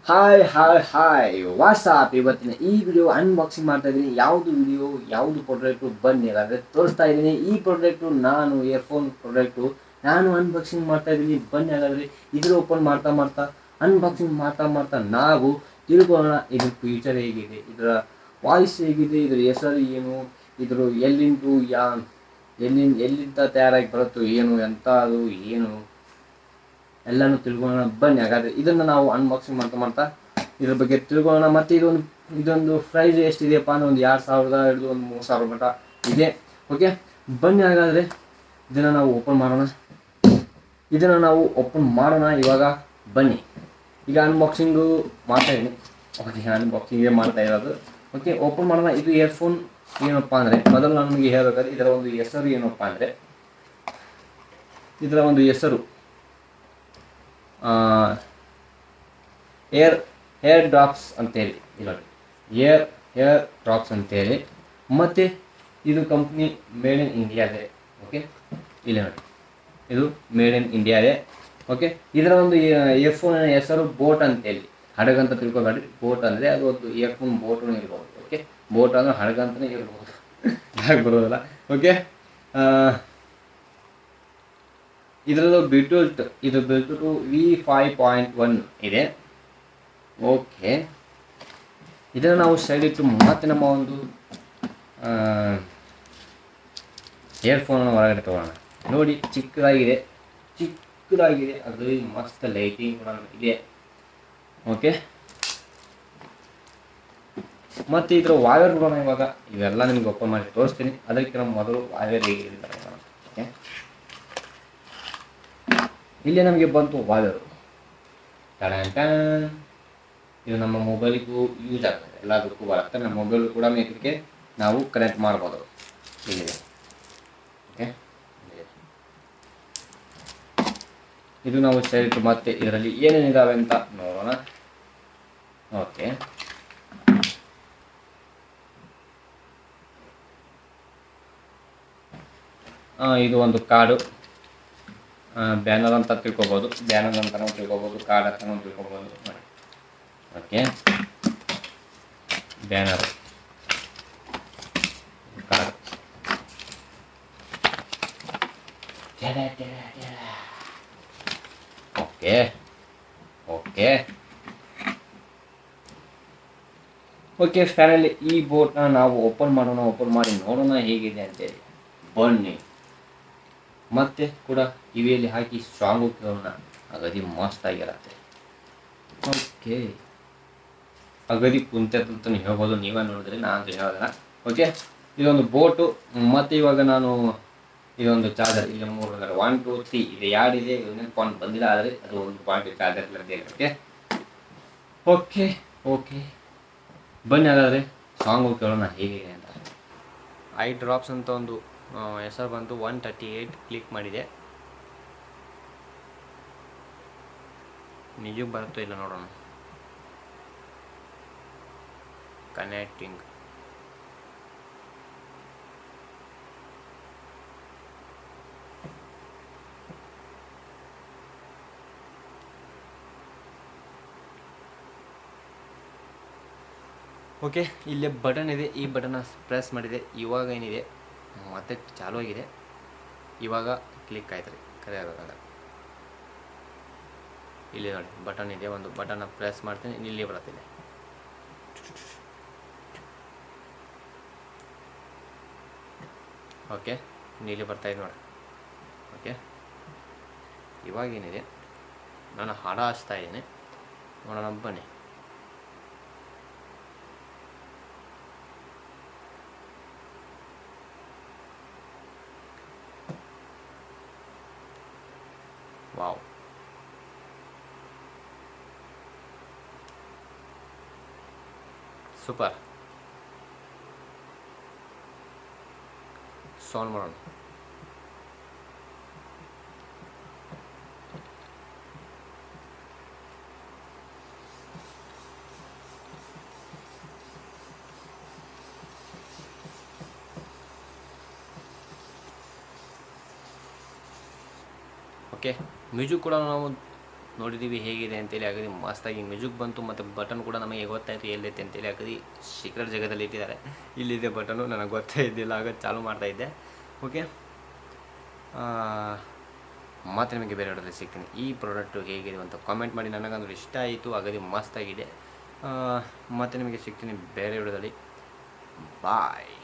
Hi WhatsApp. ಇವತ್ತಿನ ಈ video unboxing ಮಾಡ್ತಾ ಇದ್ದೀನಿ. ಯಾವುದು ಪ್ರಾಡಕ್ಟು ಬನ್ನಿ ಹಾಗಾದರೆ ತೋರಿಸ್ತಾ ಇದ್ದೀನಿ. ಈ ಪ್ರಾಡಕ್ಟು ನಾನು ಇಯರ್ಫೋನ್ ಪ್ರಾಡಕ್ಟು ನಾನು ಅನ್ಬಾಕ್ಸಿಂಗ್ ಮಾಡ್ತಾ ಇದ್ದೀನಿ. ಬನ್ನಿ ಹಾಗಾದರೆ ಇದ್ರ ಓಪನ್ ಮಾಡ್ತಾ ಅನ್ಬಾಕ್ಸಿಂಗ್ ಮಾಡ್ತಾ ನಾವು ತಿಳ್ಕೊಳ್ಳೋಣ. ಇದ್ರ ಫ್ಯೂಚರ್ ಹೇಗಿದೆ, ಇದರ ವಾಯ್ಸ್ ಹೇಗಿದೆ, ಇದರ ಹೆಸರು ಏನು, ಇದ್ರ ಎಲ್ಲಿಂದ ತಯಾರಾಗಿ ಬರುತ್ತೋ ಏನು, ಎಂಥ ಅದು ಏನು ಎಲ್ಲನೂ ತಿಳ್ಕೊಳ್ಳೋಣ. ಬನ್ನಿ ಹಾಗಾದರೆ ಇದನ್ನು ನಾವು ಅನ್ಬಾಕ್ಸಿಂಗ್ ಮಾಡ್ತಾ ಇದ್ರ ಬಗ್ಗೆ ತಿಳ್ಕೊಳ್ಳೋಣ. ಮತ್ತು ಇದೊಂದು ಪ್ರೈಸ್ ಎಷ್ಟಿದೆಯಪ್ಪ ಅಂದರೆ ಒಂದು 2,000 ಹಿಡಿದು ಒಂದು 3,000 ಮಟ್ಟ ಇದೆ. ಓಕೆ, ಬನ್ನಿ ಹಾಗಾದರೆ ಇದನ್ನು ನಾವು ಓಪನ್ ಮಾಡೋಣ ಇವಾಗ. ಬನ್ನಿ, ಈಗ ಅನ್ಬಾಕ್ಸಿಂಗು ಮಾಡ್ತಾಯಿದ್ದೀನಿ. ಓಕೆ, ಅನ್ಬಾಕ್ಸಿಂಗೇ ಮಾಡ್ತಾ ಇರೋದು. ಓಕೆ, ಓಪನ್ ಮಾಡೋಣ. ಇದು ಇಯರ್ಫೋನ್ ಏನಪ್ಪ ಅಂದರೆ ಮೊದಲು ನಾನು ನಿಮಗೆ ಹೇಳಬೇಕಾದ್ರೆ ಇದರ ಒಂದು ಹೆಸರು ಏನಪ್ಪ ಅಂದರೆ ಇದರ ಒಂದು ಹೆಸರು ಏರ್ ಡ್ರಾಪ್ಸ್ ಅಂತೇಳಿ ಇರೋದು. ಏರ್ ಡ್ರಾಪ್ಸ್ ಅಂತೇಳಿ. ಮತ್ತು ಇದು ಕಂಪ್ನಿ ಮೇಡ್ ಇನ್ ಇಂಡಿಯಾದೆ. ಓಕೆ, ಇಲ್ಲಿ ನೋಡಿ, ಇದು ಮೇಡ್ ಇನ್ ಇಂಡಿಯಾದೆ. ಓಕೆ, ಇದರ ಒಂದು ಇಯರ್ಫೋನಿನ ಹೆಸರು ಬೋಟ್ ಅಂತೇಳಿ. ಹಡಗಂತ ತಿಳ್ಕೊಬೇಡಿ. ಬೋಟ್ ಅಂದರೆ ಅದು ಒಂದು ಇಯರ್ಫೋನ್ ಬೋಟೂ ಇರ್ಬೋದು. ಓಕೆ, ಬೋಟ್ ಅಂದರೆ ಹಡಗಂತಲೇ ಇರ್ಬೋದು, ಯಾಕೆ ಬರೋದಿಲ್ಲ. ಓಕೆ, ಇದರದ್ದು ಬ್ಲೂಟೂತ್ V5.1 ಇದೆ. ಓಕೆ, ಇದನ್ನು ನಾವು ಸೈಡ್ ಇಟ್ಟು ಮತ್ತೆ ನಮ್ಮ ಒಂದು ಇಯರ್ಫೋನನ್ನು ಹೊರಗಡೆ ತಗೊಳ್ಳೋಣ. ನೋಡಿ, ಚಿಕ್ಕದಾಗಿದೆ, ಅದರಲ್ಲಿ ಮಸ್ತ್ ಲೈಟಿಂಗ್ ಕೂಡ ಇದೆ. ಓಕೆ, ಮತ್ತು ಇದರ ವಾಯರ್ ಕೂಡ ಇವಾಗ ಇವೆಲ್ಲ ನಿಮ್ಗೆ ಓಪನ್ ಮಾಡಿ ತೋರಿಸ್ತೀನಿ. ಅದಕ್ಕಿಂತ ಮೊದಲು ವಾಯರ್ ಹೇಗಿರ್ತಾರೆ. ಓಕೆ, ಇಲ್ಲೇ ನಮಗೆ ಬಂತು ವಾಯರು. ಇದು ನಮ್ಮ ಮೊಬೈಲಿಗೂ ಯೂಸ್ ಆಗ್ತದೆ, ಎಲ್ಲದಕ್ಕೂ ಬರುತ್ತೆ. ನಮ್ಮ ಮೊಬೈಲ್ ಕೂಡ ಇದಕ್ಕೆ ನಾವು ಕನೆಕ್ಟ್ ಮಾಡ್ಬೋದು. ಇಲ್ಲಿದೆ. ಓಕೆ, ಇದು ನಾವು ಸೈಡ್ ಮತ್ತೆ ಇದರಲ್ಲಿ ಏನೇನಿದಾವೆ ಅಂತ ನೋಡೋಣ. ಓಕೆ, ಇದು ಒಂದು ಕಾರ್ಡು, ಬ್ಯಾನರ್ ಅಂತ ತಿಳ್ಕೊಬೋದು, ಬ್ಯಾನರ್ ಅಂತಲೂ ತಿಳ್ಕೊಬೋದು, ಕಾರ್ಡ್ ಅಂತಲೂ ತಿಳ್ಕೊಬೋದು. Okay, banner, card. Okay finally ಈ ಬೋಟ್ನ ನಾವು ಓಪನ್ ಮಾಡಿ ನೋಡೋಣ ಹೇಗಿದೆ ಅಂತೇಳಿ. ಬನ್ನಿ. ಮತ್ತೆ ಕೂಡ ಕಿವಿಯಲ್ಲಿ ಹಾಕಿ ಸ್ಟ್ರಾಂಗು ಕೇಳೋಣ. ಅಗದಿ ಮಸ್ತ್ ಆಗಿರತ್ತೆ. ಓಕೆ, ಅಗದಿ ಕುಂತಂತಲೂ ಹೇಳ್ಬೋದು, ನೀವೇ ನೋಡಿದ್ರೆ, ನಾನು ಹೇಳೋದಿಲ್ಲ. ಓಕೆ, ಇದೊಂದು ಬೋಟು. ಮತ್ತು ಇವಾಗ ನಾನು ಇದೊಂದು ಚಾರ್ಜರ್, ಈಗ 3 1 2 3 ಇದೆ, ಯಾರಿದೆ ಇದನ್ನ ಫೋನ್ ಬಂದಿಲ್ಲ, ಆದರೆ ಅದು ಒಂದು ಪಾಯಿಂಟ್ ಚಾರ್ಜರ್ ಇಲ್ಲದೆ. ಓಕೆ, ಬನ್ನಿ ಹಾಗಾದರೆ ಸಾಂಗು ಕೇಳೋಣ ಹೇಗಿದೆ ಅಂತ. ಐ ಡ್ರಾಪ್ಸ್ ಅಂತ ಒಂದು ಹೆಸರು ಬಂತು. 138 ಕ್ಲಿಕ್ ಮಾಡಿದೆ. ನಿಜಕ್ಕೆ ಬರುತ್ತೋ ಇಲ್ಲ ನೋಡೋಣ. ಕನೆಕ್ಟಿಂಗ್. ಓಕೆ, ಇಲ್ಲೇ ಬಟನ್ ಇದೆ. ಈ ಬಟನ್ನ ಪ್ರೆಸ್ ಮಾಡಿದೆ. ಇವಾಗ ಏನಿದೆ ಮತ್ತೆ ಚಾಲೂ ಆಗಿದೆ. ಇವಾಗ ಕ್ಲಿಕ್ ಆಯ್ತು ರೀ, ಕರೆ ಆಗಬೇಕಾದ್ರೆ. ಇಲ್ಲಿ ನೋಡಿ ಬಟನ್ ಇದೆ. ಒಂದು ಬಟನ್ನ ಪ್ರೆಸ್ ಮಾಡ್ತೀನಿ, ಇಲ್ಲಿ ಬರುತ್ತಿದೆ. ಓಕೆ, ನೀಲಿ ಬರ್ತಾಯಿದೆ ನೋಡಿ. ಓಕೆ, ಇವಾಗೇನಿದೆ, ನಾನು ಹಾಡ ಹಚ್ತಾ ಇದ್ದೀನಿ, ನೋಡೋಣ ಬನ್ನಿ. Wow, super. ಸೌಂಡ್ ಮಾಡೋಣ. ಓಕೆ, ಮ್ಯೂಸಿಕ್ ಕೂಡ ನಾವು ನೋಡಿದ್ದೀವಿ ಹೇಗಿದೆ ಅಂತೇಳಿ ಅಗದಿ ಮಸ್ತಾಗಿ ಮ್ಯೂಸಿಕ್ ಬಂತು ಮತ್ತು ಬಟನ್ ಕೂಡ ನಮಗೆ ಗೊತ್ತಾಯಿತು ಎಲ್ಲೈತೆ ಅಂತೇಳಿ ಅಗದಿ ಸೀಕ್ರೆಟ್ ಜಾಗದಲ್ಲಿ ಇಟ್ಟಿದ್ದಾರೆ. ಇಲ್ಲಿದೆ ಬಟನು, ನನಗೆ ಗೊತ್ತೇ ಇದ್ದಿಲ್ಲ, ಆಗ ಚಾಲು ಮಾಡ್ತಾಯಿದ್ದೆ. ಓಕೆ, ಮತ್ತು ನಿಮಗೆ ಬೇರೆ ವಿಡಿಯೋದಲ್ಲಿ ಸಿಗ್ತೀನಿ. ಈ ಪ್ರಾಡಕ್ಟು ಹೇಗಿದೆ ಅಂತ ಕಾಮೆಂಟ್ ಮಾಡಿ. ನನಗಂದ್ರೆ ಇಷ್ಟ ಆಯಿತು, ಅಗದಿ ಮಸ್ತಾಗಿದೆ. ಮತ್ತು ನಿಮಗೆ ಸಿಗ್ತೀನಿ ಬೇರೆ ವಿಡಿಯೋದಲ್ಲಿ. ಬಾಯ್.